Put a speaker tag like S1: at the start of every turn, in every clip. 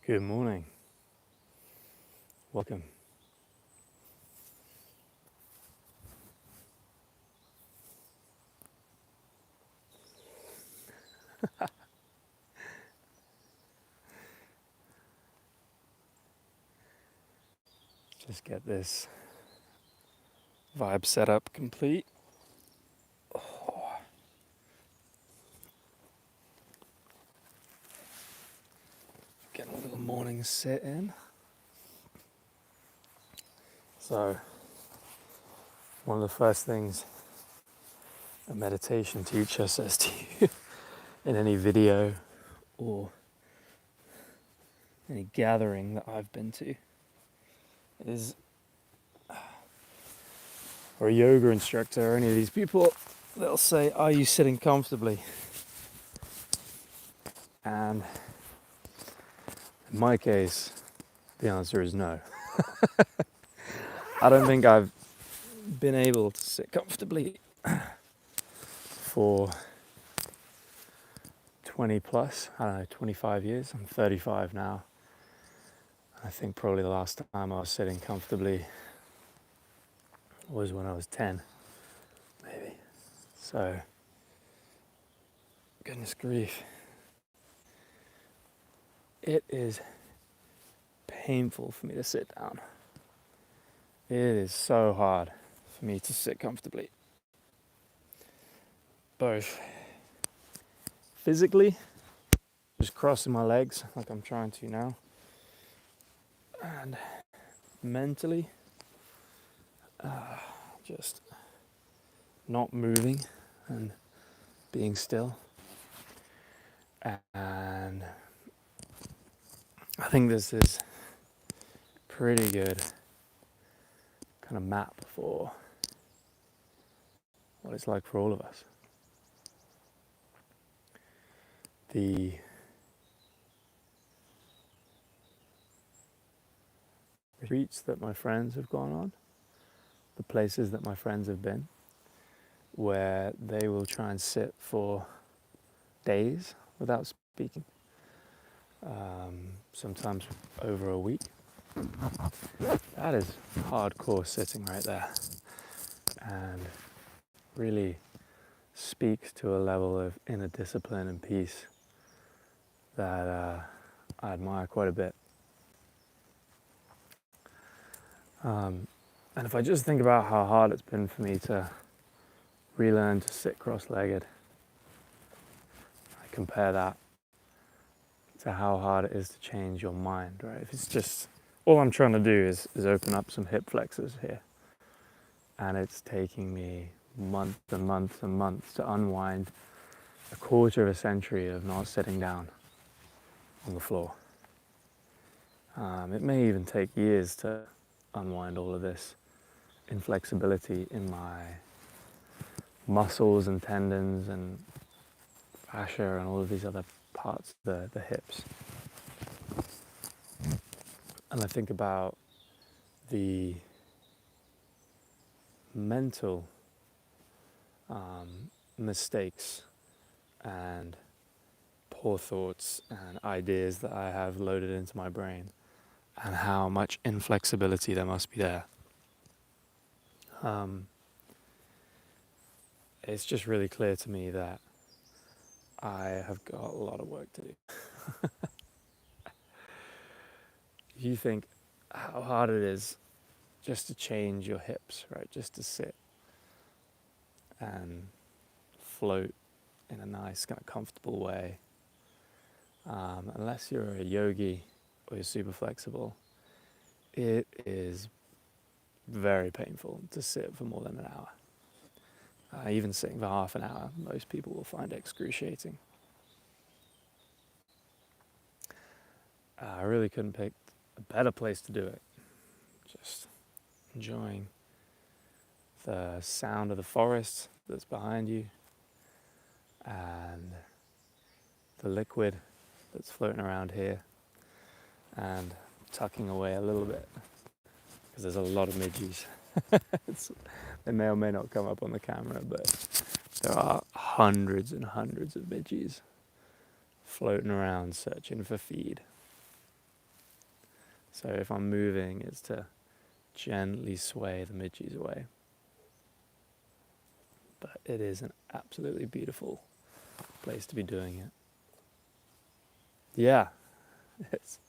S1: Good morning. Welcome. Just get this vibe set up complete. Get a little morning sit in. So, one of the first things a meditation teacher says to you in any video or any gathering that I've been to is, or a yoga instructor or any of these people, they'll say, "Are you sitting comfortably?" And in my case, the answer is no. I don't think I've been able to sit comfortably for 20 plus, I don't know, 25 years. I'm 35 now. I think probably the last time I was sitting comfortably was when I was 10, maybe. So, goodness grief. It is painful for me to sit down. It is so hard for me to sit comfortably. Both physically, just crossing my legs like I'm trying to now, and mentally, just not moving and being still. And I think this is pretty good kind of map for what it's like for all of us. The retreats that my friends have gone on, the places that my friends have been, where they will try and sit for days without speaking, sometimes over a week. That is hardcore sitting right there, and really speaks to a level of inner discipline and peace that I admire quite a bit. And if I just think about how hard it's been for me to relearn to sit cross-legged, I compare that to how hard it is to change your mind, right? If it's just, all I'm trying to do is open up some hip flexors here. And it's taking me months and months and months to unwind a quarter of a century of not sitting down on the floor. It may even take years to unwind all of this inflexibility in my muscles and tendons and fascia and all of these other parts of the hips. And I think about the mental mistakes and poor thoughts and ideas that I have loaded into my brain, and how much inflexibility there must be there. It's just really clear to me that I have got a lot of work to do. You think how hard it is just to change your hips, right? Just to sit and float in a nice, kind of comfortable way. Unless you're a yogi or you're super flexible, it is very painful to sit for more than an hour. Even sitting for half an hour, most people will find excruciating. I really couldn't pick a better place to do it. Just enjoying the sound of the forest that's behind you and the liquid that's floating around here, and tucking away a little bit because there's a lot of midges. They may or may not come up on the camera, but there are hundreds and hundreds of midges floating around searching for feed. So if I'm moving, it's to gently sway the midges away. But it is an absolutely beautiful place to be doing it. Yeah, it's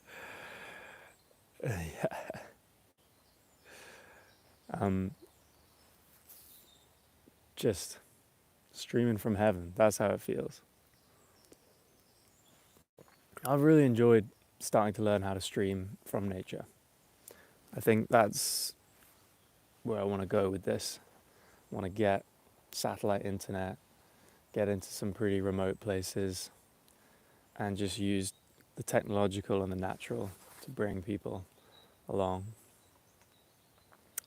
S1: yeah. Just streaming from heaven. That's how it feels. I've really enjoyed starting to learn how to stream from nature. I think that's where I want to go with this. I want to get satellite internet, get into some pretty remote places, and just use the technological and the natural to bring people along.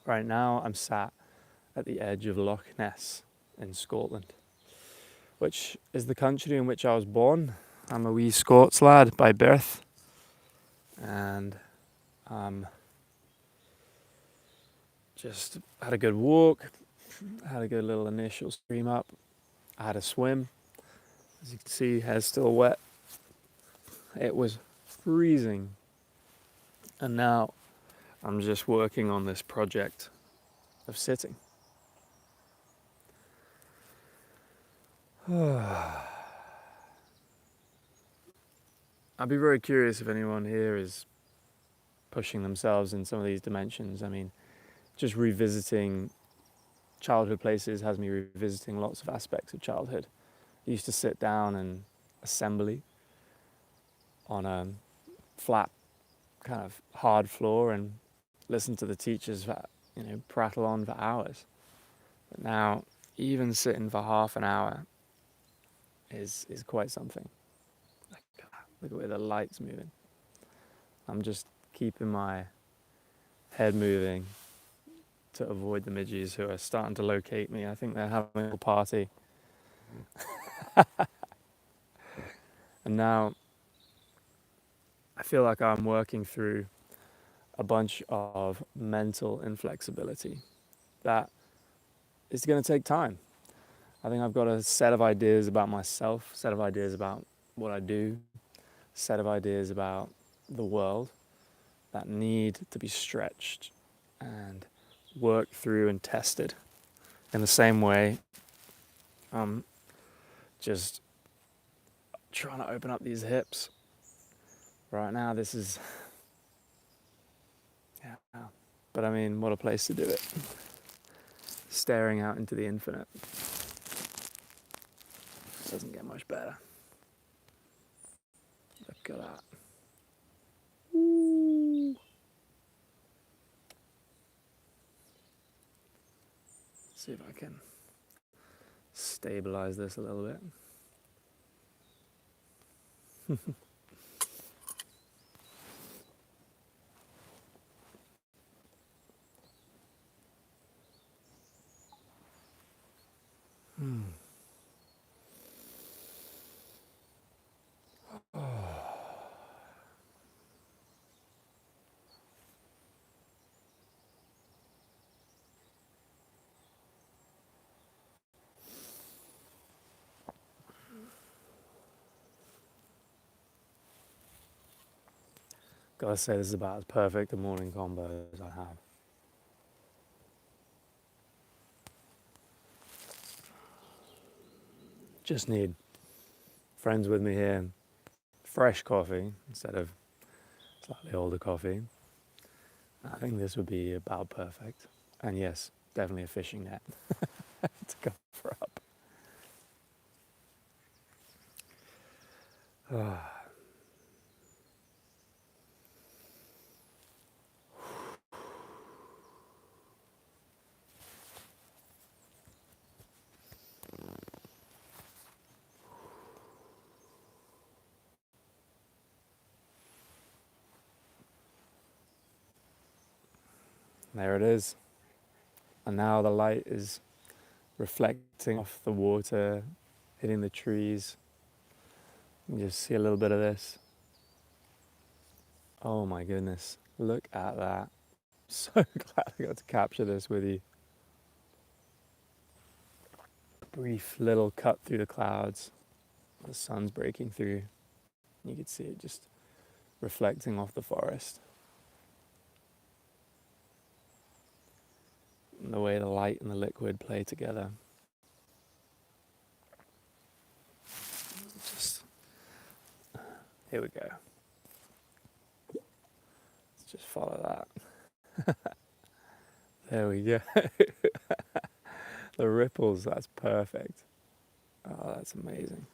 S1: Right now, I'm sat at the edge of Loch Ness in Scotland, which is the country in which I was born. I'm a wee Scots lad by birth, and just had a good walk, had a good little initial stream up. I had a swim. As you can see, hair's still wet. It was freezing, and now I'm just working on this project of sitting. I'd be very curious if anyone here is pushing themselves in some of these dimensions. I mean, just revisiting childhood places has me revisiting lots of aspects of childhood. I used to sit down in assembly on a flat, kind of hard floor and listen to the teachers, prattle on for hours. But now, even sitting for half an hour is quite something. Look at where the light's moving. I'm just keeping my head moving to avoid the midges who are starting to locate me. I think they're having a party. And now I feel like I'm working through a bunch of mental inflexibility that is going to take time. I think I've got a set of ideas about myself, set of ideas about what I do, set of ideas about the world that need to be stretched and worked through and tested. In the same way, I'm just trying to open up these hips. Right now, this is, yeah. But I mean, what a place to do it. Staring out into the infinite. Doesn't get much better. Look at that. Ooh. See if I can stabilize this a little bit. Gotta say, this is about as perfect a morning combo as I have. Just need friends with me here, fresh coffee instead of slightly older coffee. I think this would be about perfect. And yes, definitely a fishing net to cover up. There it is. And now the light is reflecting off the water, hitting the trees. You just see a little bit of this. Oh my goodness, look at that. So glad I got to capture this with you. Brief little cut through the clouds. The sun's breaking through. You could see it just reflecting off the forest. the way the light and the liquid play together. Just, here we go. Let's just follow that. There we go. The ripples, that's perfect. Oh, that's amazing.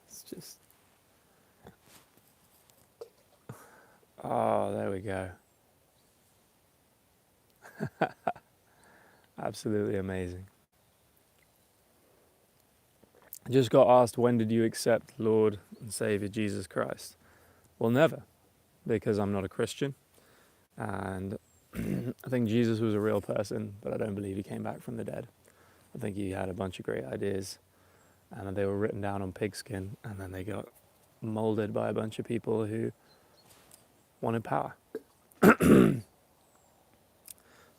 S1: It's just, oh, there we go. Absolutely amazing. I just got asked, when did you accept Lord and Savior Jesus Christ? Well, never, because I'm not a Christian. And I think Jesus was a real person, but I don't believe he came back from the dead. I think he had a bunch of great ideas, and they were written down on pigskin, and then they got molded by a bunch of people who wanted power.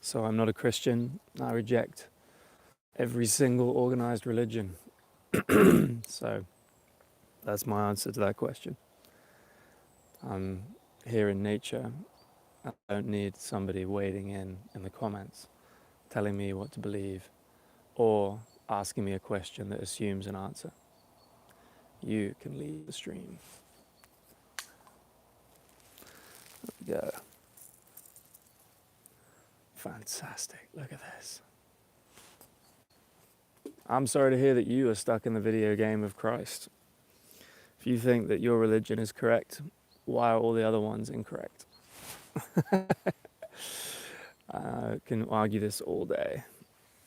S1: So I'm not a Christian. I reject every single organized religion. So that's my answer to that question. I'm here in nature. I don't need somebody wading in the comments telling me what to believe or asking me a question that assumes an answer. You can lead the stream. There we go. Fantastic. Look at this. I'm sorry to hear that you are stuck in the video game of Christ. If you think that your religion is correct, why are all the other ones incorrect? I can argue this all day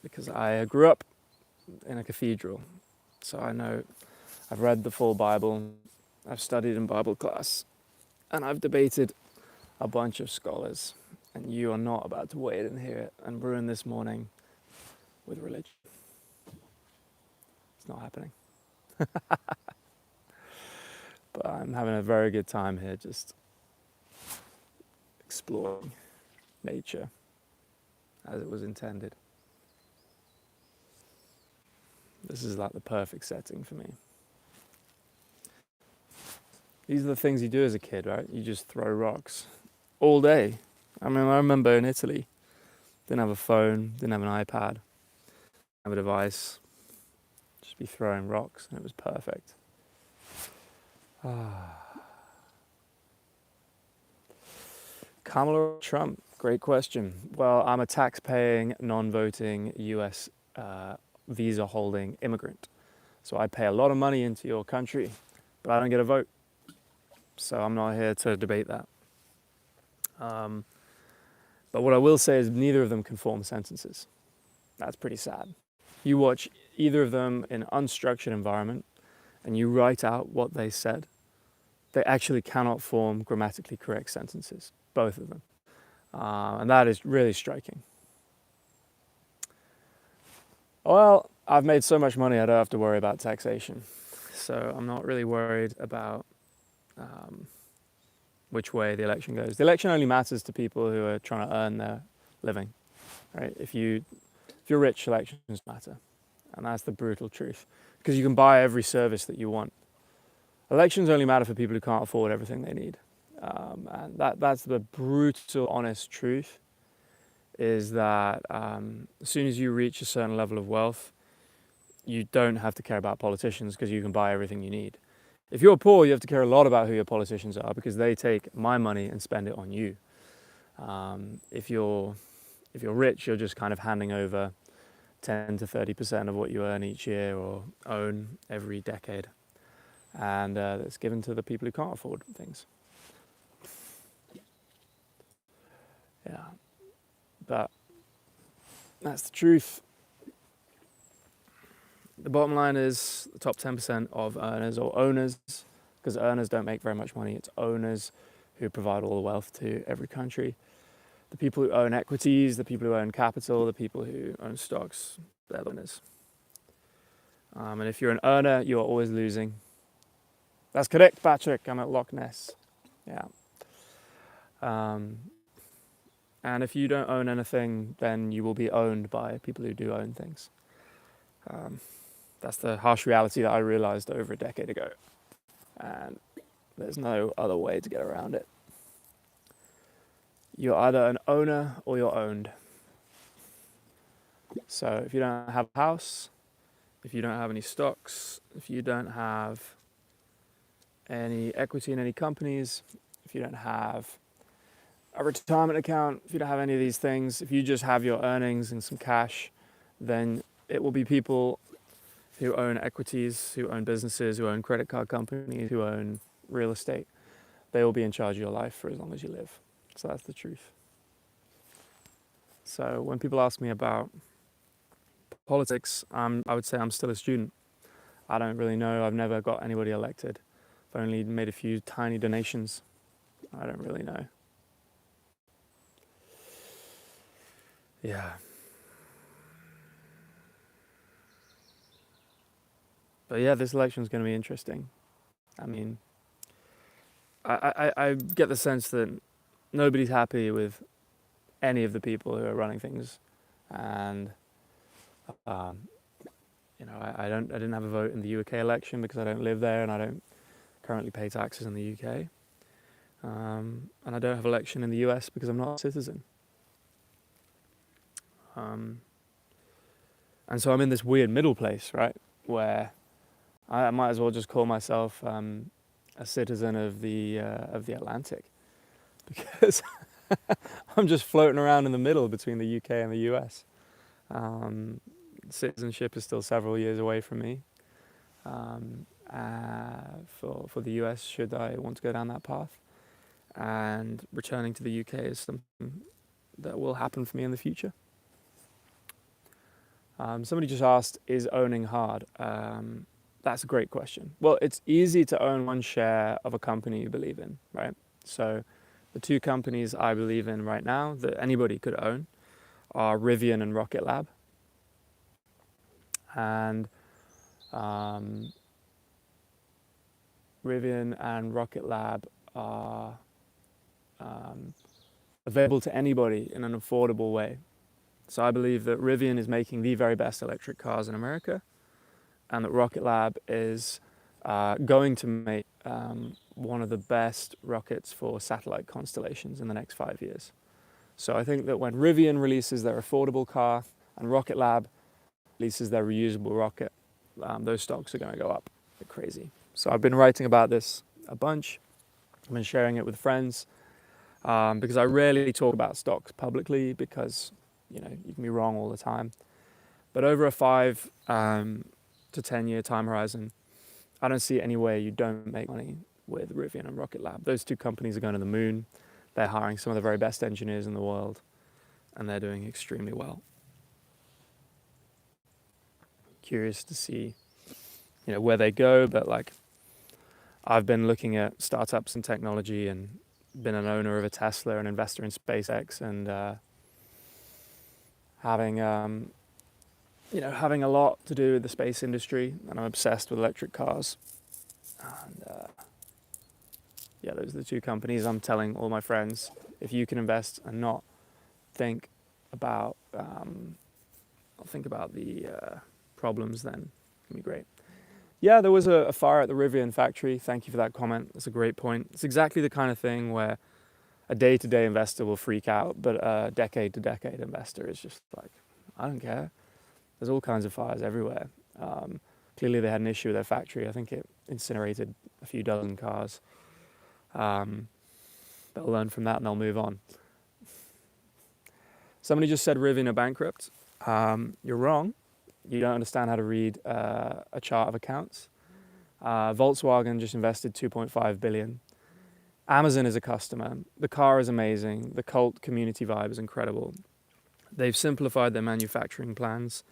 S1: because I grew up in a cathedral. So I know, I've read the full Bible, I've studied in Bible class, and I've debated a bunch of scholars. And you are not about to wade in here and ruin this morning with religion. It's not happening. But I'm having a very good time here, just exploring nature as it was intended. This is like the perfect setting for me. These are the things you do as a kid, right? You just throw rocks all day. I mean, I remember in Italy, didn't have a phone, didn't have an iPad, didn't have a device, just be throwing rocks, and it was perfect. Kamala or Trump? Great question. Well, I'm a tax-paying, non-voting US visa-holding immigrant. So I pay a lot of money into your country, but I don't get a vote. So I'm not here to debate that. But what I will say is neither of them can form sentences. That's pretty sad. You watch either of them in an unstructured environment and you write out what they said, they actually cannot form grammatically correct sentences, both of them. And that is really striking. Well, I've made so much money I don't have to worry about taxation. So I'm not really worried about which way the election goes. The election only matters to people who are trying to earn their living, right? If you're rich, elections matter. And that's the brutal truth. Because you can buy every service that you want. Elections only matter for people who can't afford everything they need. And that's the brutal, honest truth, is that as soon as you reach a certain level of wealth, you don't have to care about politicians because you can buy everything you need. If you're poor, you have to care a lot about who your politicians are because they take my money and spend it on you. If you're rich, you're just kind of handing over 10 to 30% of what you earn each year or own every decade. And that's given to the people who can't afford things. Yeah, but that's the truth. The bottom line is the top 10% of earners or owners, because earners don't make very much money, it's owners who provide all the wealth to every country. The people who own equities, the people who own capital, the people who own stocks, they're the owners. And if you're an earner, you are always losing. That's correct, Patrick. I'm at Loch Ness. Yeah. And if you don't own anything, then you will be owned by people who do own things. That's the harsh reality that I realized over a decade ago. And there's no other way to get around it. You're either an owner or you're owned. So if you don't have a house, if you don't have any stocks, if you don't have any equity in any companies, if you don't have a retirement account, if you don't have any of these things, if you just have your earnings and some cash, then it will be people who own equities, who own businesses, who own credit card companies, who own real estate. They will be in charge of your life for as long as you live. So that's the truth. So when people ask me about politics, I would say I'm still a student. I don't really know. I've never got anybody elected. I've only made a few tiny donations. I don't really know. Yeah. But yeah, this election is going to be interesting. I mean, I get the sense that nobody's happy with any of the people who are running things, and I didn't have a vote in the UK election because I don't live there and I don't currently pay taxes in the UK, and I don't have an election in the US because I'm not a citizen, and so I'm in this weird middle place, right, where I might as well just call myself a citizen of the Atlantic, because I'm just floating around in the middle between the UK and the US. Citizenship is still several years away from me. For the US, should I want to go down that path, and returning to the UK is something that will happen for me in the future. Somebody just asked, is owning hard? That's a great question. Well, it's easy to own one share of a company you believe in, right? So the two companies I believe in right now that anybody could own are Rivian and Rocket Lab. And Rivian and Rocket Lab are available to anybody in an affordable way. So I believe that Rivian is making the very best electric cars in America, and that Rocket Lab is going to make one of the best rockets for satellite constellations in the next 5 years. So I think that when Rivian releases their affordable car and Rocket Lab releases their reusable rocket, those stocks are going to go up like crazy. So I've been writing about this a bunch. I've been sharing it with friends because I rarely talk about stocks publicly because, you can be wrong all the time. But over a 5 to 10 year time horizon, I don't see any way you don't make money with Rivian and Rocket Lab. Those two companies are going to the moon. They're hiring some of the very best engineers in the world, and they're doing extremely well. Curious to see, where they go, but I've been looking at startups and technology and been an owner of a Tesla, an investor in SpaceX, and having a lot to do with the space industry, and I'm obsessed with electric cars. And those are the two companies I'm telling all my friends, if you can invest and not think about the problems, then it can be great. Yeah, there was a fire at the Rivian factory. Thank you for that comment. That's a great point. It's exactly the kind of thing where a day-to-day investor will freak out, but a decade-to-decade investor is just like, I don't care. There's all kinds of fires everywhere. Clearly they had an issue with their factory. I think it incinerated a few dozen cars. They'll learn from that and they'll move on. Somebody just said Rivian are bankrupt. You're wrong. You don't understand how to read a chart of accounts. Volkswagen just invested 2.5 billion. Amazon is a customer. The car is amazing. The cult community vibe is incredible. They've simplified their manufacturing plans.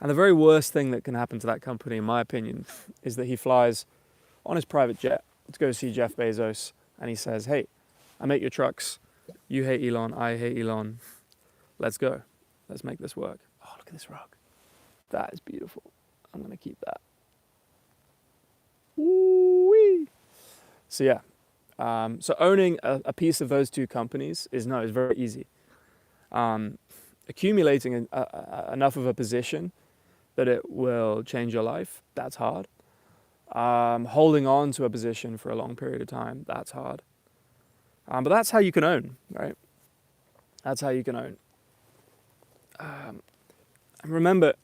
S1: And the very worst thing that can happen to that company, in my opinion, is that he flies on his private jet to go see Jeff Bezos, and he says, hey, I make your trucks. You hate Elon, I hate Elon. Let's go. Let's make this work. Oh, look at this rock. That is beautiful. I'm going to keep that. Woo-wee. So yeah. So owning a piece of those two companies is very easy. Accumulating enough of a position that it will change your life, that's hard. Holding on to a position for a long period of time, that's hard. But that's how you can own, right? That's how you can own. And remember,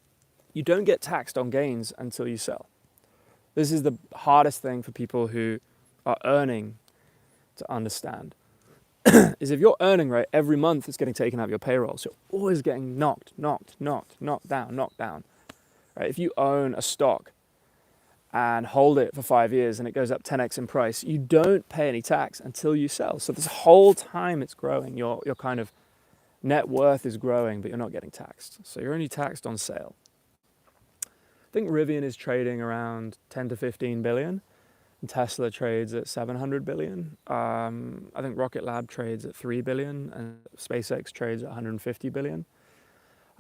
S1: you don't get taxed on gains until you sell. This is the hardest thing for people who are earning to understand. Is if you're earning, right, every month it's getting taken out of your payroll. So you're always getting knocked down. Right? If you own a stock and hold it for 5 years and it goes up 10x in price, you don't pay any tax until you sell. So this whole time it's growing, your kind of net worth is growing, but you're not getting taxed. So you're only taxed on sale. I think Rivian is trading around 10 to 15 billion. And Tesla trades at 700 billion. I think Rocket Lab trades at 3 billion and SpaceX trades at 150 billion.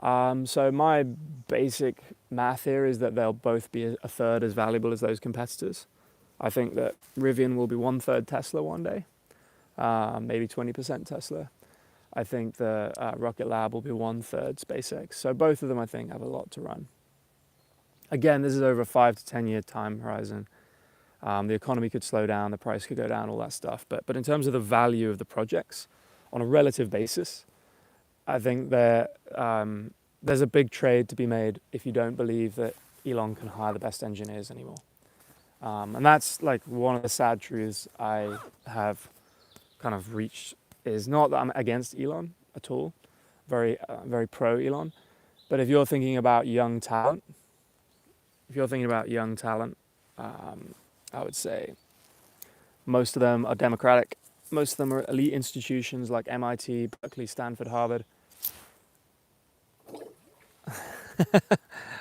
S1: So my basic math here is that they'll both be a third as valuable as those competitors. I think that Rivian will be 1/3 Tesla one day, maybe 20% Tesla. I think the Rocket Lab will be 1/3 SpaceX. So both of them, I think, have a lot to run. Again, this is over a 5 to 10 year time horizon. The economy could slow down, the price could go down, all that stuff. But in terms of the value of the projects, on a relative basis, I think there's a big trade to be made if you don't believe that Elon can hire the best engineers anymore. And that's like one of the sad truths I have kind of reached, is not that I'm against Elon at all, very pro Elon. But if you're thinking about young talent, I would say most of them are Democratic. Most of them are elite institutions like MIT, Berkeley, Stanford, Harvard.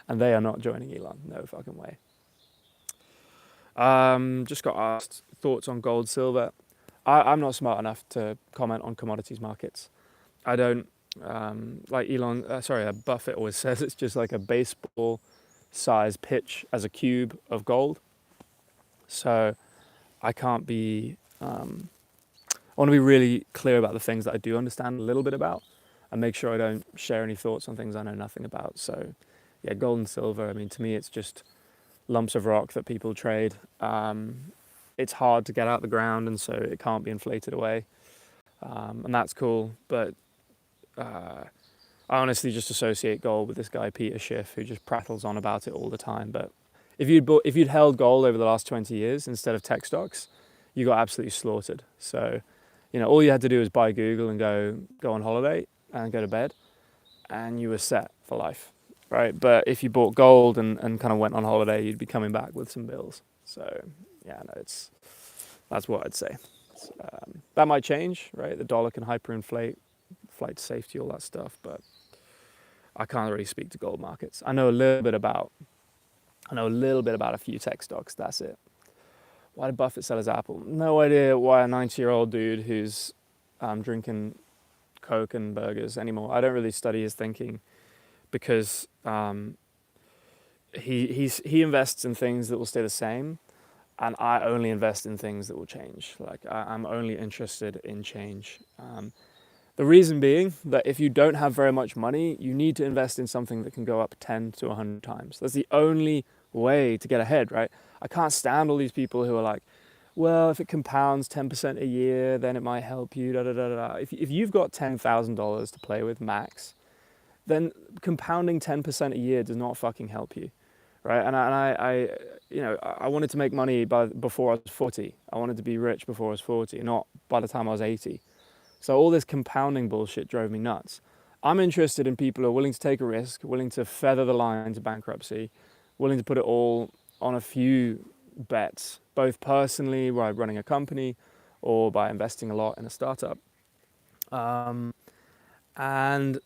S1: And they are not joining Elon. No fucking way. Just got asked thoughts on gold, silver. I'm not smart enough to comment on commodities markets. I don't, like Buffett always says, it's just like a baseball size pitch as a cube of gold. So I can't be, I want to be really clear about the things that I do understand a little bit about and make sure I don't share any thoughts on things I know nothing about. So yeah, gold and silver, I mean, to me, it's just lumps of rock that people trade. It's hard to get out the ground, and so it can't be inflated away. And that's cool. But I honestly just associate gold with this guy, Peter Schiff, who just prattles on about it all the time. But if you'd held gold over the last 20 years instead of tech stocks, you got absolutely slaughtered. So, all you had to do was buy Google and go on holiday and go to bed, and you were set for life, right? But if you bought gold and kind of went on holiday, you'd be coming back with some bills. So, yeah, no, that's what I'd say. That might change, right? The dollar can hyperinflate, flight to safety, all that stuff, but I can't really speak to gold markets. I know a little bit about a few tech stocks, that's it. Why did Buffett sell his Apple? No idea why a 90-year-old dude who's drinking Coke and burgers anymore. I don't really study his thinking because he invests in things that will stay the same, and I only invest in things that will change. Like I'm only interested in change. The reason being that if you don't have very much money, you need to invest in something that can go up 10 to 100 times. That's the only way to get ahead, right? I can't stand all these people who are like, well, if it compounds 10% a year, then it might help you, da da da da. If you've got $10,000 to play with max, then compounding 10% a year does not fucking help you, right? And I wanted to make money before I was 40. I wanted to be rich before I was 40, not by the time I was 80. So all this compounding bullshit drove me nuts. I'm interested in people who are willing to take a risk, willing to feather the line to bankruptcy, willing to put it all on a few bets, both personally by running a company or by investing a lot in a startup, and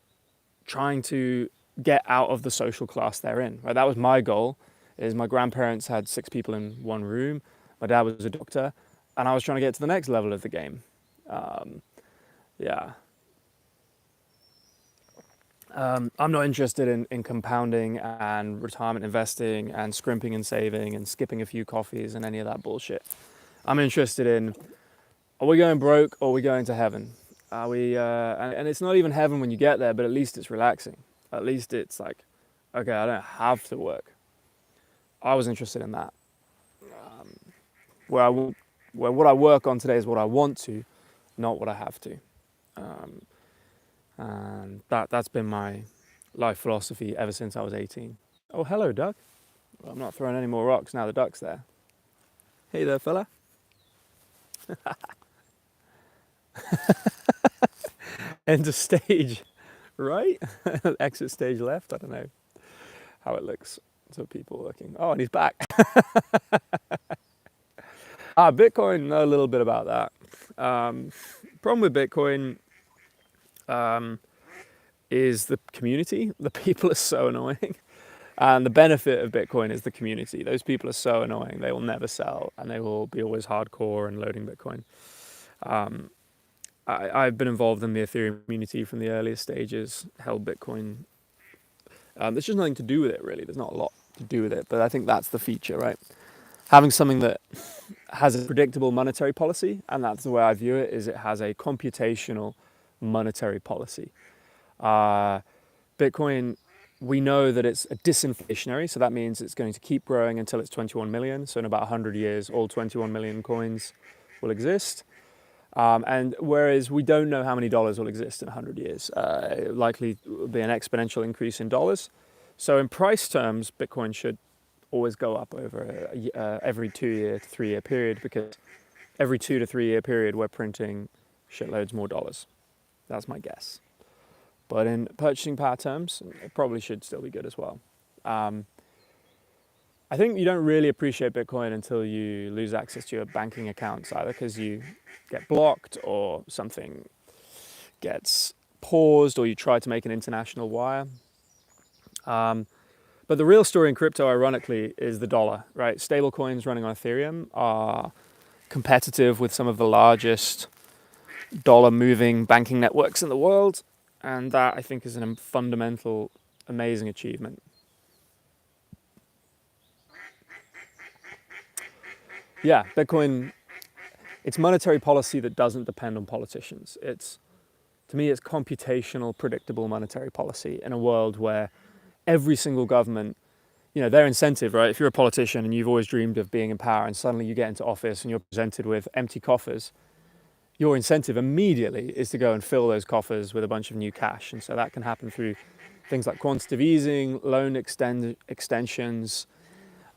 S1: trying to get out of the social class they're in. Right? That was my goal. Is my grandparents had 6 people in one room. My dad was a doctor, and I was trying to get to the next level of the game. I'm not interested in compounding and retirement investing and scrimping and saving and skipping a few coffees and any of that bullshit. I'm interested in, are we going broke or are we going to heaven? Are we? And it's not even heaven when you get there, but at least it's relaxing. At least it's like, okay, I don't have to work. I was interested in that. Where what I work on today is what I want to, not what I have to. And that's been my life philosophy ever since I was 18. Oh, hello, duck. Well, I'm not throwing any more rocks now the duck's there. Hey there, fella. Enter stage right, exit stage left. I don't know how it looks to people looking. Oh, and he's back. Bitcoin, know a little bit about that. Problem with Bitcoin is the community. The people are so annoying. And the benefit of Bitcoin is the community. Those people are so annoying. They will never sell, and they will be always hardcore and loading Bitcoin. I've been involved in the Ethereum community from the earliest stages, held Bitcoin. There's just nothing to do with it, really. There's not a lot to do with it, but I think that's the feature, right? Having something that has a predictable monetary policy, and that's the way I view it, is it has a computational monetary policy. Bitcoin, we know that it's a disinflationary, so that means it's going to keep growing until it's 21 million. So in about 100 years, all 21 million coins will exist. And whereas we don't know how many dollars will exist in 100 years, likely will be an exponential increase in dollars. So in price terms, Bitcoin should always go up over every 2 year to 3 year period, because every 2 to 3 year period we're printing shitloads more dollars. That's my guess. But in purchasing power terms, it probably should still be good as well. I think you don't really appreciate Bitcoin until you lose access to your banking accounts, either because you get blocked or something gets paused or you try to make an international wire. But the real story in crypto, ironically, is the dollar, right? Stable coins running on Ethereum are competitive with some of the largest dollar-moving banking networks in the world. And that, I think, is a fundamental, amazing achievement. Yeah, Bitcoin, it's monetary policy that doesn't depend on politicians. To me, it's computational, predictable monetary policy in a world where every single government, their incentive, right? If you're a politician and you've always dreamed of being in power and suddenly you get into office and you're presented with empty coffers, your incentive immediately is to go and fill those coffers with a bunch of new cash. And so that can happen through things like quantitative easing, loan extensions,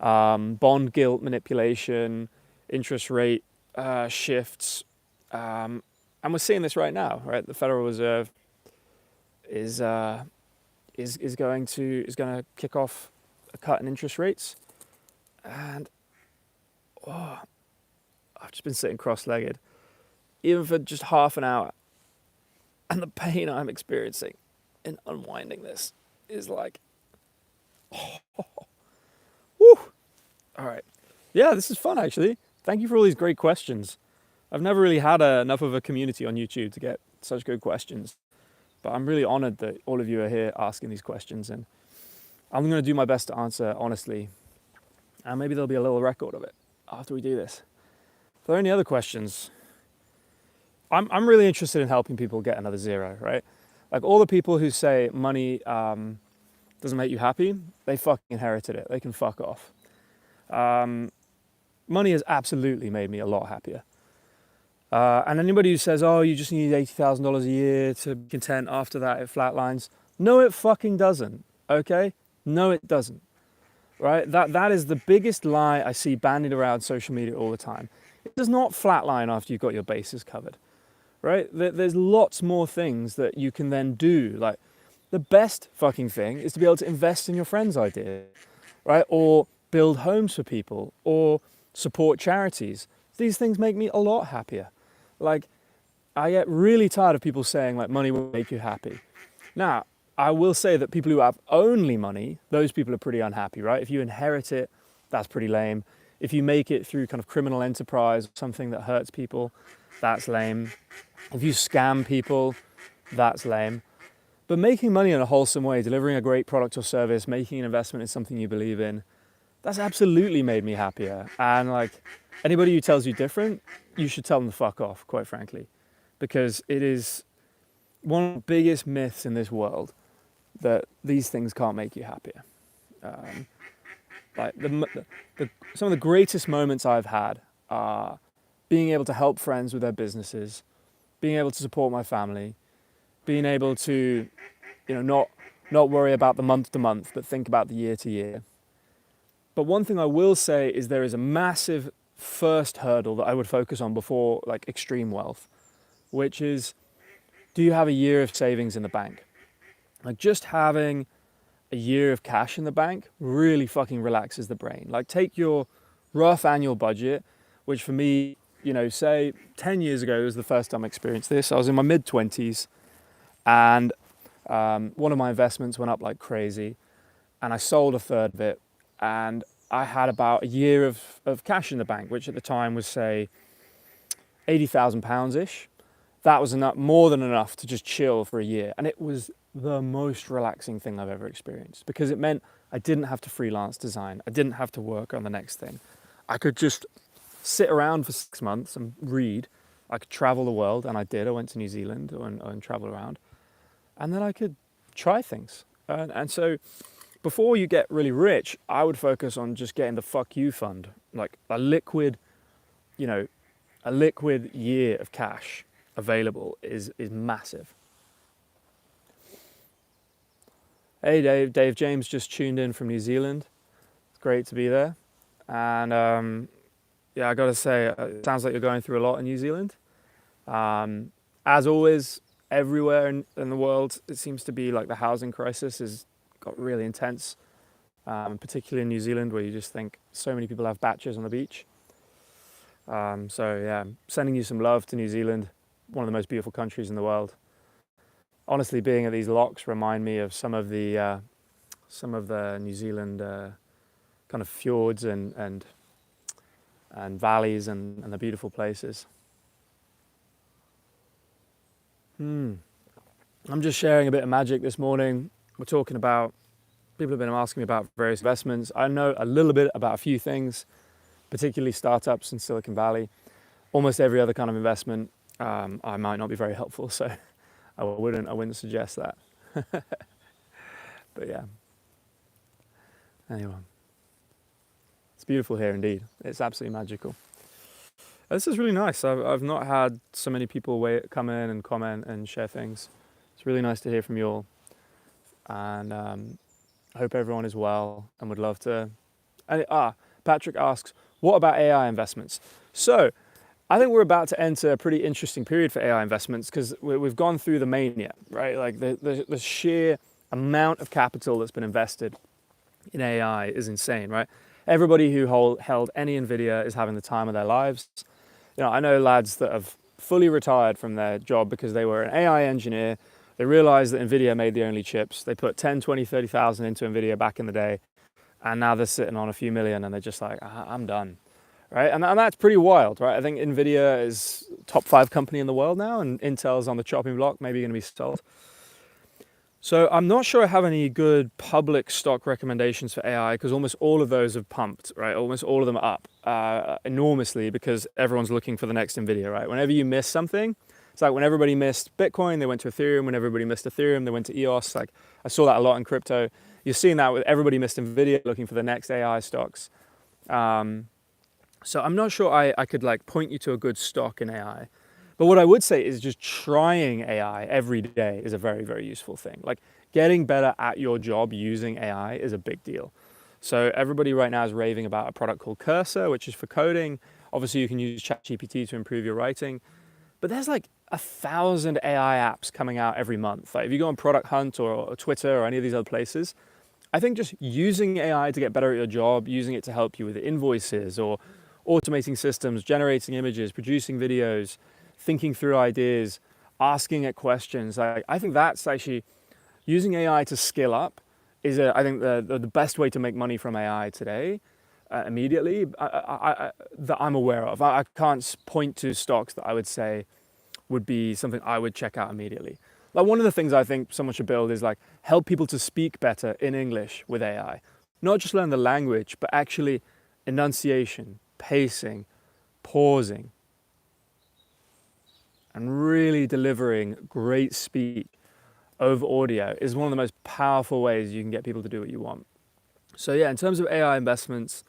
S1: bond gilt manipulation, interest rate shifts. And we're seeing this right now, right? The Federal Reserve is going to kick off a cut in interest rates. And I've just been sitting cross-legged, even for just half an hour. And the pain I'm experiencing in unwinding this is like, whew. All right. Yeah, this is fun, actually. Thank you for all these great questions. I've never really had enough of a community on YouTube to get such good questions. But I'm really honored that all of you are here asking these questions. And I'm going to do my best to answer honestly. And maybe there'll be a little record of it after we do this. If there are any other questions, I'm really interested in helping people get another zero, right? Like all the people who say money doesn't make you happy, they fucking inherited it. They can fuck off. Money has absolutely made me a lot happier. And anybody who says, oh, you just need $80,000 a year to be content, after that it flatlines. No, it fucking doesn't, okay? No, it doesn't, right? That is the biggest lie I see bandied around social media all the time. It does not flatline after you've got your bases covered, right? There's lots more things that you can then do. Like the best fucking thing is to be able to invest in your friend's idea, right? Or build homes for people, or support charities. These things make me a lot happier. Like, I get really tired of people saying like money will make you happy. Now, I will say that people who have only money, those people are pretty unhappy, right? If you inherit it, that's pretty lame. If you make it through kind of criminal enterprise, something that hurts people, that's lame. If you scam people, that's lame. But making money in a wholesome way, delivering a great product or service, making an investment in something you believe in, that's absolutely made me happier. And like anybody who tells you different, you should tell them to fuck off, quite frankly. Because it is one of the biggest myths in this world that these things can't make you happier. Like some of the greatest moments I've had are being able to help friends with their businesses, being able to support my family, being able to, not not worry about the month to month, but think about the year to year. But one thing I will say is there is a massive first hurdle that I would focus on before like extreme wealth, which is, do you have a year of savings in the bank? Like just having a year of cash in the bank really fucking relaxes the brain. Like take your rough annual budget, which for me, say 10 years ago was the first time I experienced this. I was in my mid-20s and one of my investments went up like crazy and I sold a third of it and I had about a year of cash in the bank, which at the time was say £80,000-ish. That was enough, more than enough to just chill for a year. And it was the most relaxing thing I've ever experienced because it meant I didn't have to freelance design. I didn't have to work on the next thing. I could just sit around for 6 months and read. I could travel the world, and I did. I went to New Zealand and traveled around. And then I could try things. And so before you get really rich, I would focus on just getting the fuck you fund, like a liquid year of cash available is massive. Hey Dave, Dave James just tuned in from New Zealand. It's great to be there. And I gotta say, it sounds like you're going through a lot in New Zealand. As always, everywhere in the world, it seems to be like the housing crisis has got really intense, particularly in New Zealand where you just think so many people have batches on the beach. Sending you some love to New Zealand, one of the most beautiful countries in the world. Honestly, being at these locks remind me of some of the New Zealand kind of fjords and valleys and the beautiful places. I'm just sharing a bit of magic this morning. We're talking about, people have been asking me about various investments. I know a little bit about a few things, particularly startups in Silicon Valley. Almost every other kind of investment, I might not be very helpful, so I wouldn't suggest that. But yeah. Anyway. It's beautiful here indeed. It's absolutely magical. This is really nice. I've not had so many people come in and comment and share things. It's really nice to hear from you all. And I hope everyone is well and would love to. Patrick asks, what about AI investments? So I think we're about to enter a pretty interesting period for AI investments because we've gone through the mania, right? Like the sheer amount of capital that's been invested in AI is insane, right? Everybody who held any NVIDIA is having the time of their lives. I know lads that have fully retired from their job because they were an AI engineer. They realized that NVIDIA made the only chips. They put 10, 20, 30,000 into NVIDIA back in the day. And now they're sitting on a few million and they're just like, I'm done, right? And that's pretty wild, right? I think NVIDIA is top 5 company in the world now and Intel's on the chopping block, maybe going to be sold. So I'm not sure I have any good public stock recommendations for AI because almost all of those have pumped, right? Almost all of them are up enormously because everyone's looking for the next NVIDIA, right? Whenever you miss something, it's like when everybody missed Bitcoin, they went to Ethereum. When everybody missed Ethereum, they went to EOS. Like I saw that a lot in crypto. You're seeing that with everybody missed NVIDIA looking for the next AI stocks. So I'm not sure I could like point you to a good stock in AI. But what I would say is just trying AI every day is a very, very useful thing. Like getting better at your job using AI is a big deal. So everybody right now is raving about a product called Cursor, which is for coding. Obviously you can use ChatGPT to improve your writing, but there's like 1,000 AI apps coming out every month. Like if you go on Product Hunt or Twitter or any of these other places, I think just using AI to get better at your job, using it to help you with invoices or automating systems, generating images, producing videos, thinking through ideas, asking it questions. I think that's actually using AI to skill up is I think the best way to make money from AI today, immediately, that I'm aware of. I can't point to stocks that I would say would be something I would check out immediately. Like one of the things I think someone should build is like help people to speak better in English with AI. Not just learn the language, but actually enunciation, pacing, pausing, and really delivering great speech over audio is one of the most powerful ways you can get people to do what you want. So yeah, in terms of AI investments,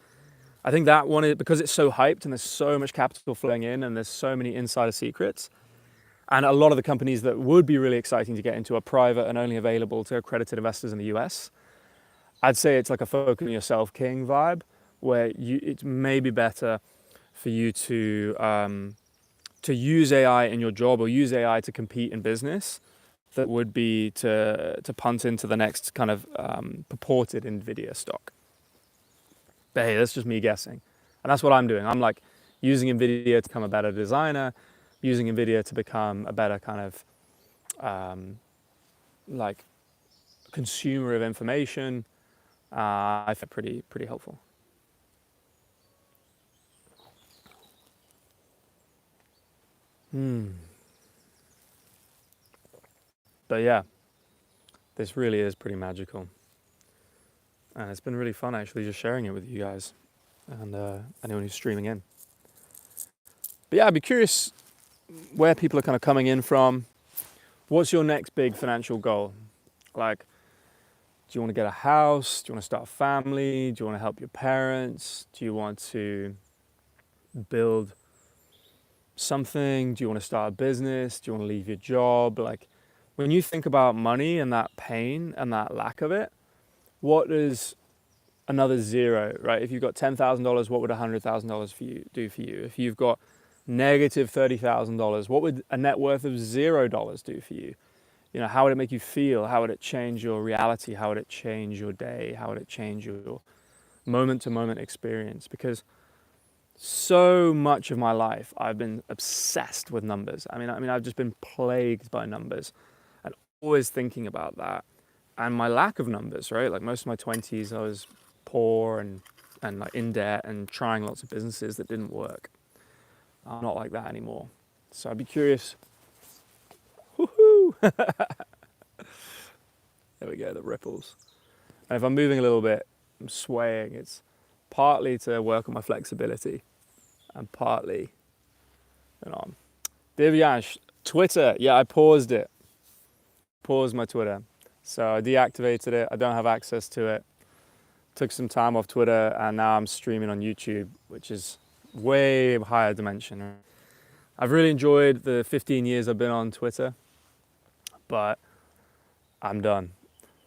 S1: I think that one is because it's so hyped and there's so much capital flowing in and there's so many insider secrets. And a lot of the companies that would be really exciting to get into are private and only available to accredited investors in the US. I'd say it's like a focus on yourself king vibe, where it's maybe better for you to use AI in your job or use AI to compete in business that would be to punt into the next kind of purported NVIDIA stock. But hey, that's just me guessing. And that's what I'm doing. I'm like using NVIDIA to become a better designer, using NVIDIA to become a better kind of like consumer of information. I find pretty helpful. But yeah, this really is pretty magical. And it's been really fun actually just sharing it with you guys and anyone who's streaming in. But yeah, I'd be curious where people are kind of coming in from. What's your next big financial goal? Like, do you want to get a house? Do you want to start a family? Do you want to help your parents? Do you want to build something? Do you want to start a business? Do you want to leave your job? Like, when you think about money and that pain and that lack of it, what does another zero, right? If you've got $10,000, what would $100,000 for you do for you? If you've got negative $30,000, what would a net worth of $0 do for you? You know, how would it make you feel? How would it change your reality? How would it change your day? How would it change your moment-to-moment experience? Because so much of my life, I've been obsessed with numbers. I mean, I've just been plagued by numbers and always thinking about that. And my lack of numbers, right? Like most of my 20s, I was poor and like in debt and trying lots of businesses that didn't work. I'm not like that anymore. So I'd be curious. Woohoo! There we go, the ripples. And if I'm moving a little bit, I'm swaying. It's partly to work on my flexibility and partly, you know, Divyansh, Twitter. Yeah, I paused it. Paused my Twitter. So I deactivated it. I don't have access to it. Took some time off Twitter and now I'm streaming on YouTube, which is way higher dimension. I've really enjoyed the 15 years I've been on Twitter, but I'm done.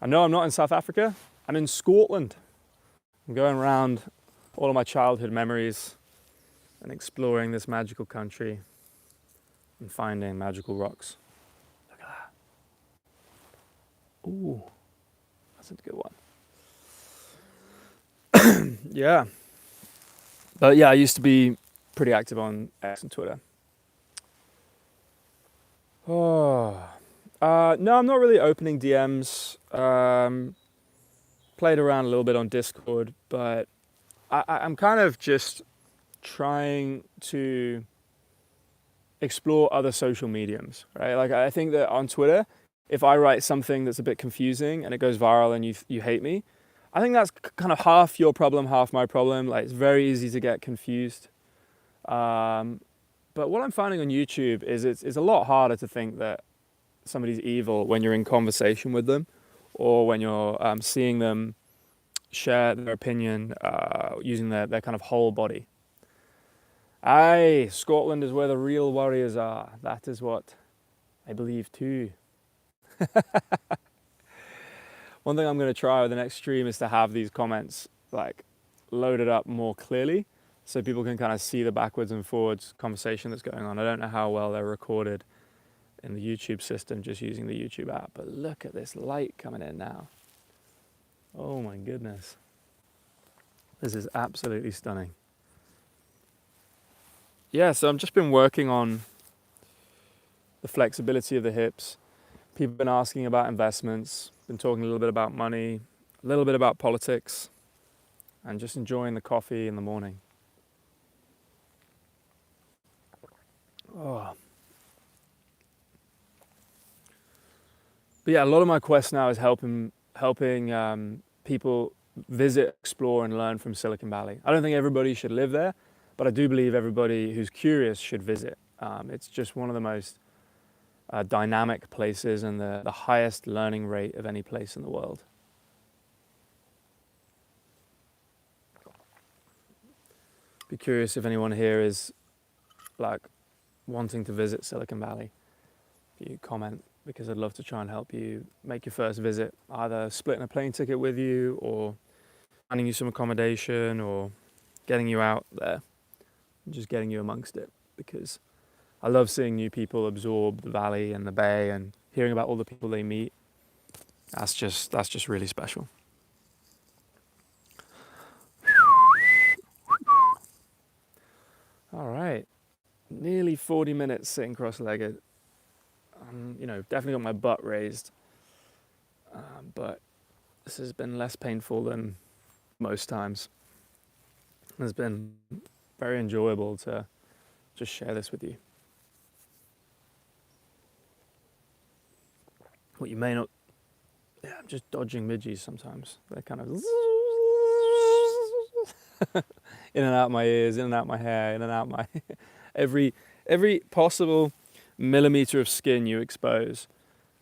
S1: I know I'm not in South Africa. I'm in Scotland. I'm going around all of my childhood memories and exploring this magical country and finding magical rocks. Look at that. Ooh, that's a good one. Yeah. But yeah, I used to be pretty active on X and Twitter. Oh, no, I'm not really opening DMs. Played around a little bit on Discord, but I'm kind of just trying to explore other social mediums, right? Like I think that on Twitter, if I write something that's a bit confusing and it goes viral and you hate me, I think that's kind of half your problem, half my problem. Like it's very easy to get confused. But what I'm finding on YouTube is it's a lot harder to think that somebody's evil when you're in conversation with them or when you're seeing them share their opinion using their kind of whole body. Aye, Scotland is where the real warriors are. That is what I believe too. One thing I'm going to try with the next stream is to have these comments like loaded up more clearly so people can kind of see the backwards and forwards conversation that's going on. I don't know how well they're recorded in the YouTube system just using the YouTube app, but look at this light coming in now. Oh my goodness. This is absolutely stunning. Yeah, so I've just been working on the flexibility of the hips. People have been asking about investments, been talking a little bit about money, a little bit about politics, and just enjoying the coffee in the morning. Oh. But yeah, a lot of my quest now is helping people visit, explore, and learn from Silicon Valley. I don't think everybody should live there, but I do believe everybody who's curious should visit. It's just one of the most dynamic places and the highest learning rate of any place in the world. Be curious if anyone here is like wanting to visit Silicon Valley. you comment, because I'd love to try and help you make your first visit, either splitting a plane ticket with you or finding you some accommodation or getting you out there and just getting you amongst it, because I love seeing new people absorb the valley and the bay and hearing about all the people they meet. That's just really special. All right, nearly 40 minutes sitting cross-legged. Definitely got my butt raised, but this has been less painful than most times. It's been very enjoyable to just share this with you. What you may not, I'm just dodging midges sometimes. They're kind of in and out my ears, in and out my hair, in and out my every possible millimeter of skin you expose,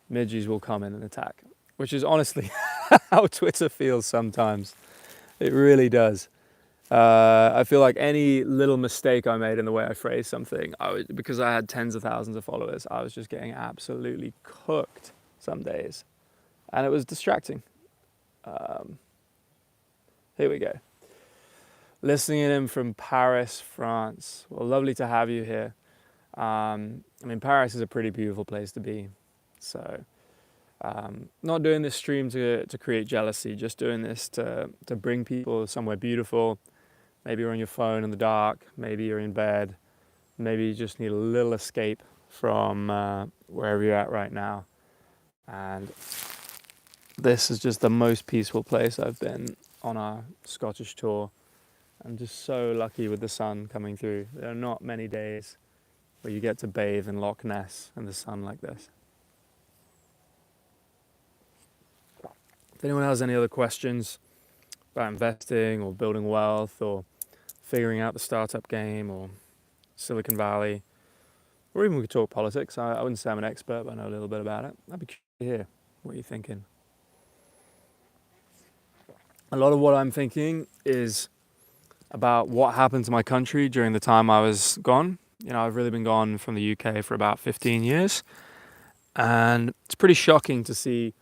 S1: midges will come in and attack, which is honestly how Twitter feels sometimes. It really does. I feel like any little mistake I made in the way I phrased something, because I had tens of thousands of followers, I was just getting absolutely cooked some days, and it was distracting. Here we go. Listening in from Paris, France. Well, lovely to have you here. Paris is a pretty beautiful place to be. So, not doing this stream to create jealousy, just doing this to bring people somewhere beautiful. Maybe you're on your phone in the dark, maybe you're in bed, maybe you just need a little escape from wherever you're at right now. And this is just the most peaceful place I've been on our Scottish tour. I'm just so lucky with the sun coming through. There are not many days where you get to bathe in Loch Ness in the sun like this. If anyone has any other questions about investing or building wealth or figuring out the startup game or Silicon Valley, or even we could talk politics. I wouldn't say I'm an expert, but I know a little bit about it. I'd be curious to hear what you're thinking. A lot of what I'm thinking is about what happened to my country during the time I was gone. I've really been gone from the UK for about 15 years, and it's pretty shocking to see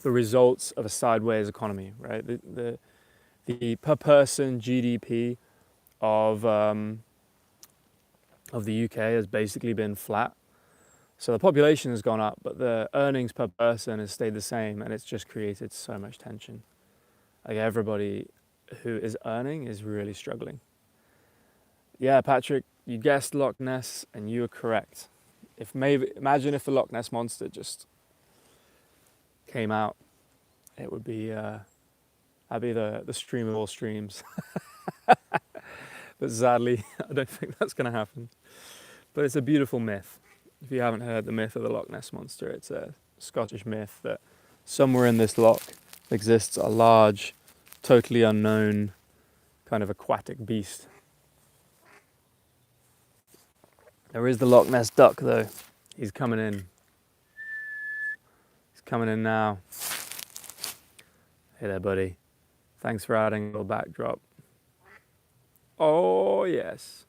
S1: the results of a sideways economy, right? The per person GDP of the UK has basically been flat. So the population has gone up, but the earnings per person has stayed the same, and it's just created so much tension. Like, everybody who is earning is really struggling. Yeah, Patrick, you guessed Loch Ness, and you were correct. Imagine if the Loch Ness monster just came out, it would be that'd be the stream of all streams. But sadly, I don't think that's going to happen. But it's a beautiful myth. If you haven't heard the myth of the Loch Ness monster, it's a Scottish myth that somewhere in this loch exists a large, totally unknown kind of aquatic beast. There is the Loch Ness duck, though. He's coming in. He's coming in now. Hey there, buddy. Thanks for adding a little backdrop. Oh, yes.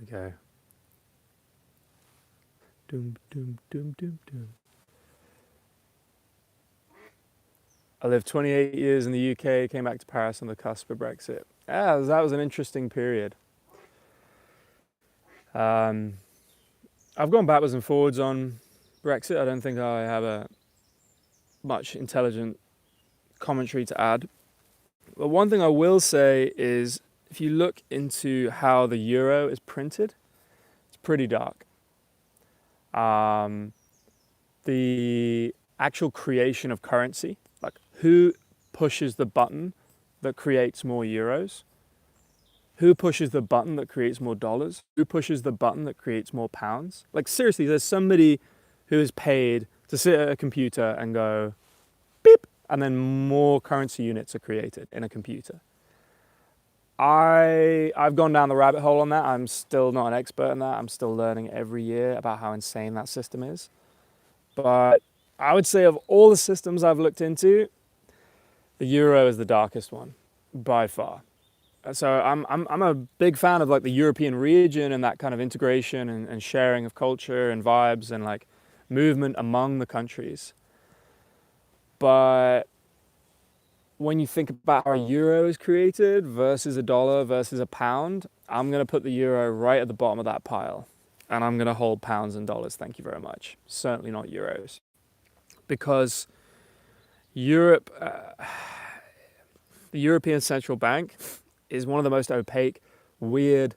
S1: Okay. Doom, doom, doom, doom, doom. I lived 28 years in the UK, came back to Paris on the cusp of Brexit. Yeah, that was an interesting period. I've gone backwards and forwards on Brexit. I don't think I have a much intelligent commentary to add. But one thing I will say is, if you look into how the euro is printed, it's pretty dark. The actual creation of currency, like who pushes the button that creates more euros? Who pushes the button that creates more dollars? Who pushes the button that creates more pounds? Like, seriously, there's somebody who is paid to sit at a computer and go beep, and then more currency units are created in a computer. I've gone down the rabbit hole on that. I'm still not an expert in that. I'm still learning every year about how insane that system is. But I would say, of all the systems I've looked into, the euro is the darkest one, by far. So I'm a big fan of like the European region and that kind of integration and sharing of culture and vibes and like movement among the countries. But when you think about how a euro is created versus a dollar versus a pound, I'm going to put the euro right at the bottom of that pile. And I'm going to hold pounds and dollars, thank you very much. Certainly not euros. Because Europe, the European Central Bank is one of the most opaque, weird,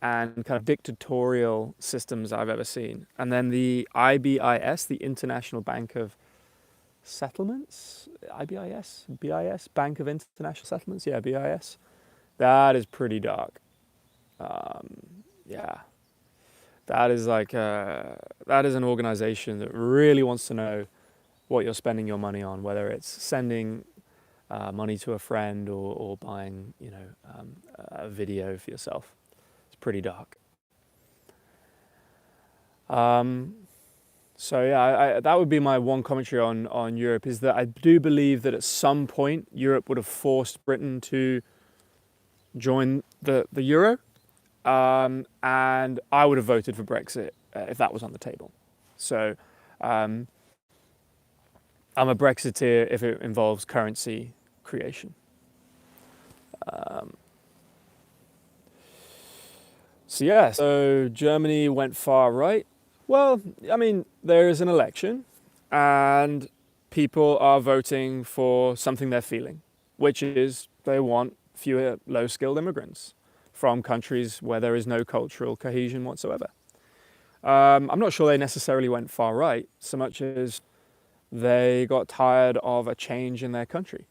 S1: and kind of dictatorial systems I've ever seen. And then the IBIS, the International Bank of Settlements, BIS, Bank of International Settlements, yeah, BIS. That is pretty dark. Yeah, that is like that is an organization that really wants to know what you're spending your money on, whether it's sending money to a friend or buying, a video for yourself. It's pretty dark. So yeah, that would be my one commentary on Europe, is that I do believe that at some point Europe would have forced Britain to join the euro, and I would have voted for Brexit if that was on the table. So I'm a Brexiteer if it involves currency creation. So Germany went far right. Well, I mean, there is an election and people are voting for something they're feeling, which is they want fewer low-skilled immigrants from countries where there is no cultural cohesion whatsoever. I'm not sure they necessarily went far right so much as they got tired of a change in their country.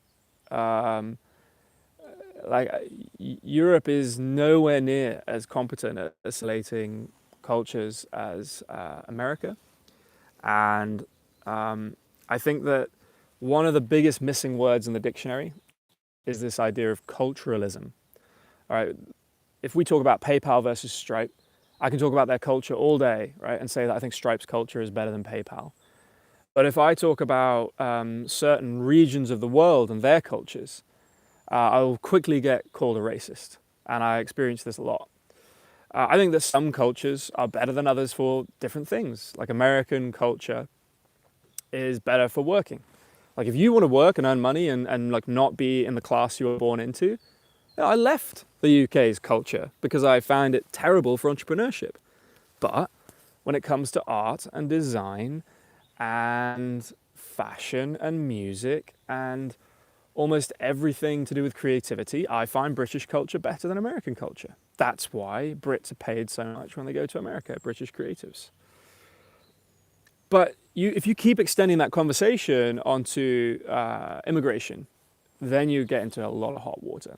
S1: Europe is nowhere near as competent at assimilating cultures as America. And I think that one of the biggest missing words in the dictionary is this idea of culturalism. All right, if we talk about PayPal versus Stripe, I can talk about their culture all day, right, and say that I think Stripe's culture is better than PayPal. But if I talk about certain regions of the world and their cultures, I will quickly get called a racist. And I experience this a lot. I think that some cultures are better than others for different things. Like American culture is better for working. Like if you want to work and earn money and like not be in the class you were born into, I left the UK's culture because I found it terrible for entrepreneurship. But when it comes to art and design and fashion and music and almost everything to do with creativity, I find British culture better than American culture. That's why Brits are paid so much when they go to America, British creatives. But if you keep extending that conversation onto immigration, then you get into a lot of hot water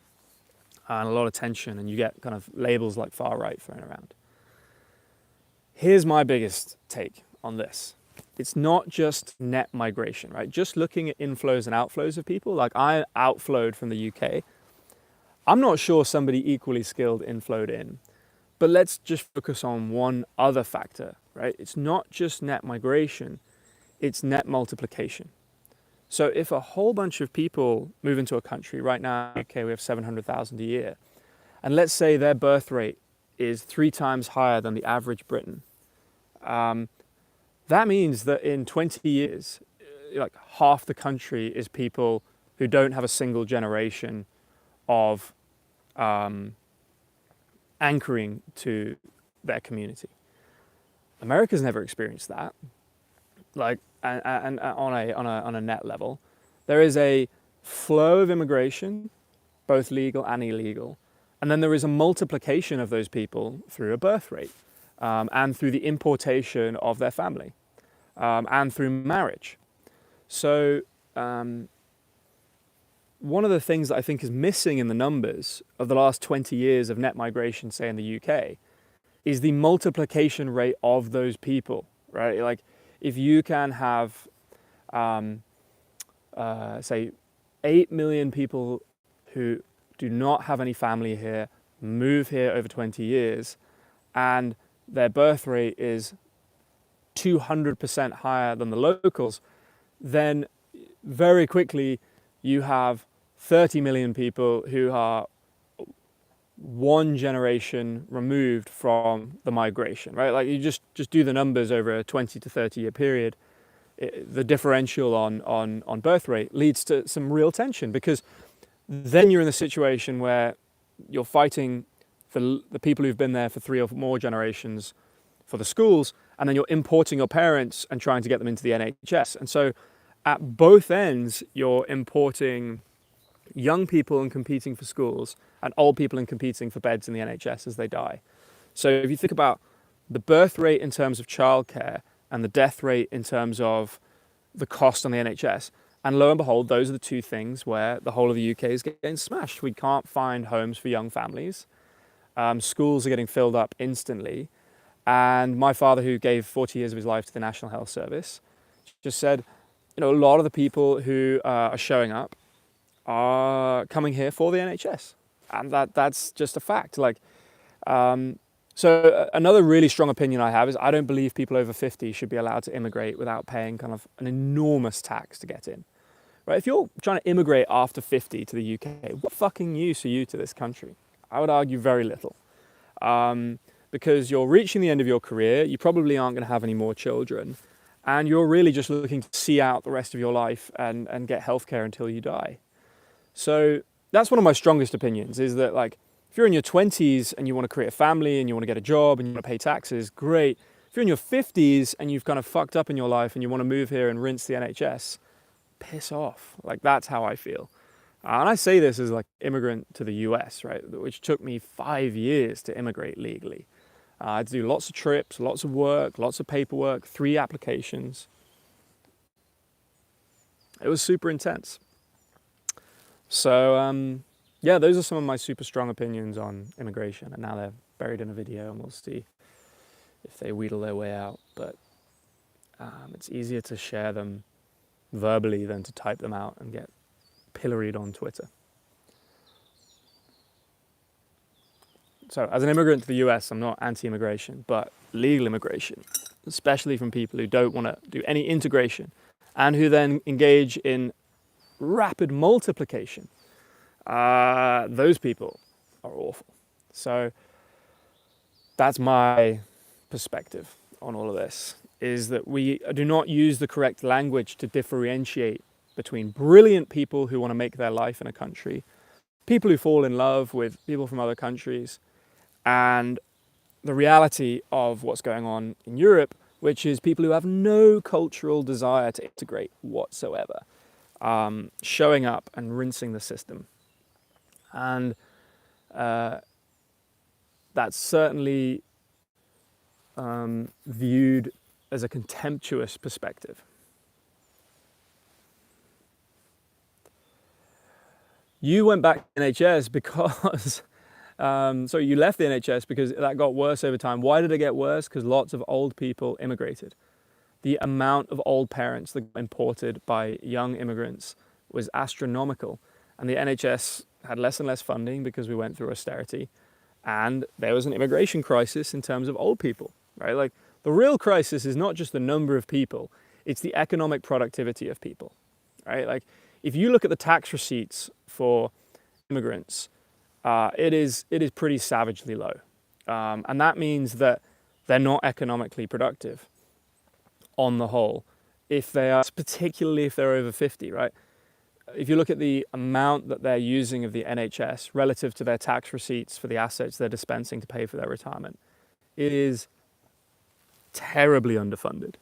S1: and a lot of tension, and you get kind of labels like far right thrown around. Here's my biggest take on this. It's not just net migration, right? Just looking at inflows and outflows of people, like I outflowed from the UK. I'm not sure somebody equally skilled inflowed in, but let's just focus on one other factor, right? It's not just net migration, it's net multiplication. So if a whole bunch of people move into a country, right now in the UK we have 700,000 a year, and let's say their birth rate is 3 times higher than the average Briton, that means that in 20 years, like half the country is people who don't have a single generation of anchoring to their community. America's never experienced that. Like, and on a net level, there is a flow of immigration, both legal and illegal, and then there is a multiplication of those people through a birth rate. And through the importation of their family, and through marriage. So one of the things that I think is missing in the numbers of the last 20 years of net migration, say in the UK, is the multiplication rate of those people, right? Like if you can have, say, 8 million people who do not have any family here, move here over 20 years, and their birth rate is 200% higher than the locals, then very quickly you have 30 million people who are one generation removed from the migration, right? Like you just do the numbers over a 20 to 30 year period. The differential on birth rate leads to some real tension, because then you're in the situation where you're fighting for the people who've been there for 3 or more generations for the schools, and then you're importing your parents and trying to get them into the NHS. And so at both ends, you're importing young people and competing for schools, and old people and competing for beds in the NHS as they die. So if you think about the birth rate in terms of childcare and the death rate in terms of the cost on the NHS, and lo and behold, those are the two things where the whole of the UK is getting smashed. We can't find homes for young families. Schools are getting filled up instantly. And my father, who gave 40 years of his life to the National Health Service, just said, a lot of the people who are showing up are coming here for the NHS. And that's just a fact. So another really strong opinion I have is I don't believe people over 50 should be allowed to immigrate without paying kind of an enormous tax to get in. Right? If you're trying to immigrate after 50 to the UK, what fucking use are you to this country? I would argue very little. Because you're reaching the end of your career, you probably aren't going to have any more children, and you're really just looking to see out the rest of your life and get healthcare until you die. So that's one of my strongest opinions, is that if you're in your 20s and you want to create a family and you want to get a job and you want to pay taxes, great. If you're in your 50s and you've kind of fucked up in your life and you want to move here and rinse the NHS, piss off. That's how I feel. And I say this as immigrant to the US, right, which took me 5 years to immigrate legally. I had to do lots of trips, lots of work, lots of paperwork, 3 applications. It was super intense. So, those are some of my super strong opinions on immigration. And now they're buried in a video, and we'll see if they wheedle their way out. But it's easier to share them verbally than to type them out and get pilloried on Twitter. So as an immigrant to the US, I'm not anti-immigration, but legal immigration, especially from people who don't want to do any integration and who then engage in rapid multiplication, those people are awful. So that's my perspective on all of this, is that we do not use the correct language to differentiate between brilliant people who want to make their life in a country, people who fall in love with people from other countries, and the reality of what's going on in Europe, which is people who have no cultural desire to integrate whatsoever, showing up and rinsing the system. And that's certainly viewed as a contemptuous perspective. You went back to NHS because, you left the NHS because that got worse over time. Why did it get worse? Because lots of old people immigrated. The amount of old parents that got imported by young immigrants was astronomical. And the NHS had less and less funding because we went through austerity. And there was an immigration crisis in terms of old people, right? The real crisis is not just the number of people, it's the economic productivity of people, right? If you look at the tax receipts for immigrants, it is pretty savagely low. And that means that they're not economically productive on the whole, particularly if they're over 50, right? If you look at the amount that they're using of the NHS relative to their tax receipts for the assets they're dispensing to pay for their retirement, it is terribly underfunded.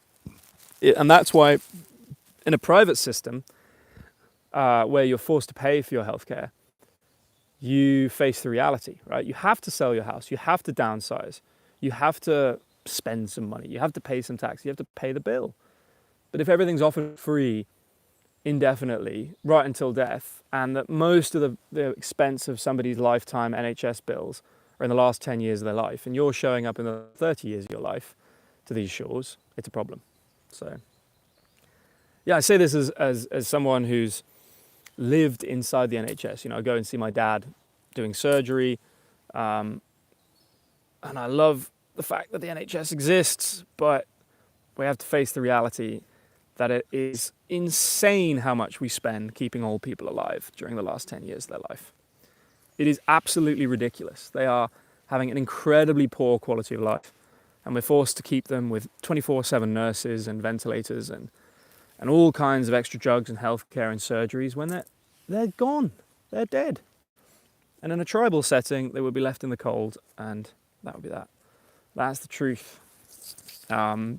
S1: And that's why in a private system, where you're forced to pay for your healthcare, you face the reality, right? You have to sell your house, you have to downsize, you have to spend some money, you have to pay some tax, you have to pay the bill. But if everything's offered free indefinitely, right until death, and that most of the expense of somebody's lifetime NHS bills are in the last 10 years of their life, and you're showing up in the 30 years of your life to these shores, it's a problem. So, yeah, I say this as someone who's lived inside the NHS. I go and see my dad doing surgery, and I love the fact that the NHS exists, but we have to face the reality that it is insane how much we spend keeping old people alive during the last 10 years of their life. It is absolutely ridiculous. They are having an incredibly poor quality of life, and we're forced to keep them with 24/7 nurses and ventilators and all kinds of extra drugs and healthcare and surgeries when they're gone, they're dead. And in a tribal setting, they would be left in the cold, and that would be that. That's the truth. A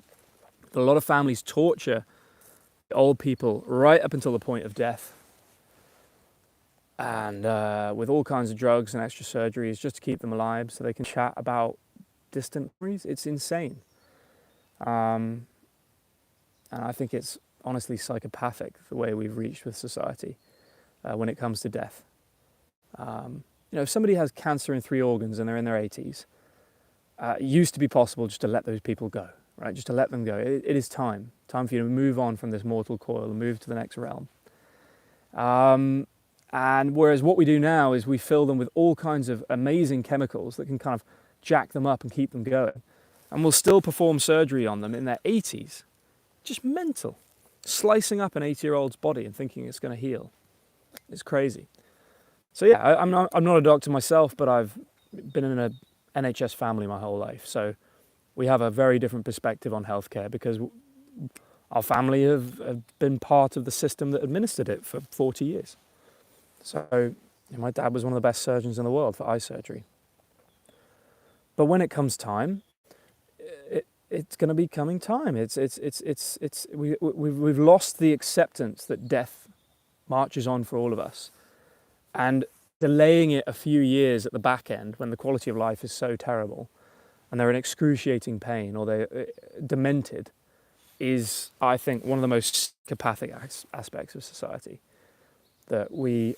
S1: lot of families torture old people right up until the point of death, and with all kinds of drugs and extra surgeries just to keep them alive so they can chat about distant memories. It's insane. And I think it's honestly psychopathic the way we've reached with society when it comes to death. If somebody has cancer in 3 organs and they're in their 80s, it used to be possible just to let those people go, right? Just to let them go. It is time for you to move on from this mortal coil and move to the next realm. And whereas what we do now is we fill them with all kinds of amazing chemicals that can kind of jack them up and keep them going. And we'll still perform surgery on them in their 80s. Just mental. Slicing up an 80-year-old's body and thinking it's going to heal. It's crazy. So yeah, I'm not a doctor myself, but I've been in an NHS family my whole life. So we have a very different perspective on healthcare because our family have been part of the system that administered it for 40 years. So my dad was one of the best surgeons in the world for eye surgery. But when it comes time, it's going to be coming time. We've lost the acceptance that death marches on for all of us. And delaying it a few years at the back end when the quality of life is so terrible and they're in excruciating pain or they're demented is, I think, one of the most psychopathic aspects of society. That we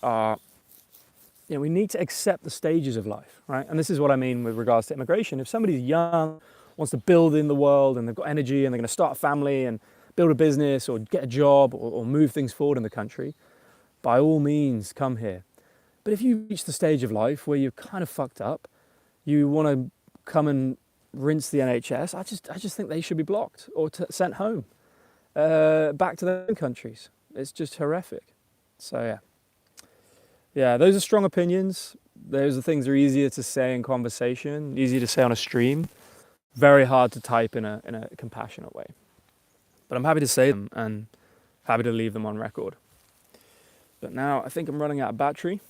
S1: need to accept the stages of life, right? And this is what I mean with regards to immigration. If somebody's young, wants to build in the world and they've got energy and they're going to start a family and build a business or get a job or move things forward in the country, by all means, come here. But if you reach the stage of life where you're kind of fucked up, you want to come and rinse the NHS, I just think they should be blocked or sent home, back to their own countries. It's just horrific. So yeah, those are strong opinions. Those are things that are easier to say in conversation, easier to say on a stream, very hard to type in a compassionate way. But I'm happy to say them and happy to leave them on record. But now I think I'm running out of battery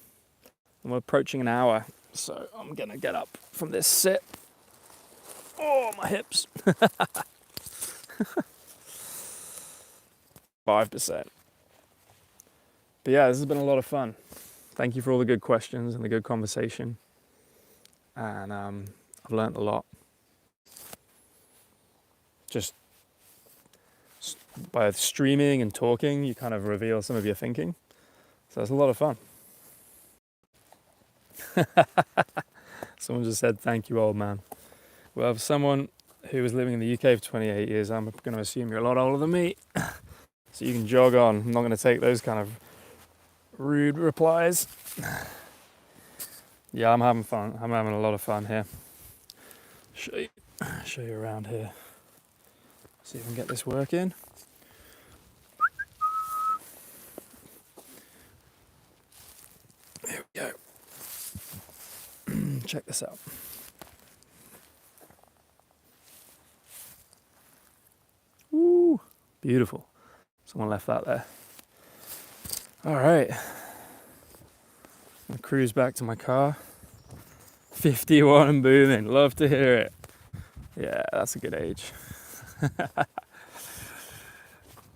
S1: and we're approaching an hour. So I'm going to get up from this sit. Oh, my hips. 5%. But yeah, this has been a lot of fun. Thank you for all the good questions and the good conversation. And I've learnt a lot. Just by streaming and talking, you kind of reveal some of your thinking. So it's a lot of fun. Someone just said, thank you, old man. Well, for someone who was living in the UK for 28 years, I'm going to assume you're a lot older than me. So you can jog on. I'm not going to take those kind of rude replies. Yeah, I'm having fun. I'm having a lot of fun here. Show you around here. See if I can get this working. There we go. Check this out. Woo! Beautiful. Someone left that there. All right. I'm gonna cruise back to my car. 51 and booming. Love to hear it. Yeah, that's a good age.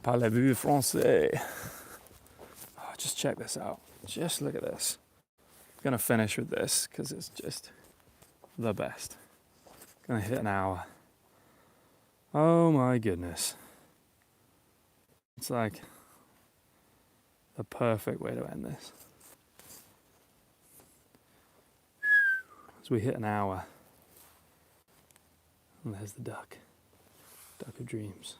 S1: Parlez-vous français? Oh, just check this out. Just look at this. I'm gonna finish with this because it's just the best. Gonna hit an hour. Oh my goodness. It's like the perfect way to end this. As we hit an hour. And there's the duck. Duck of dreams.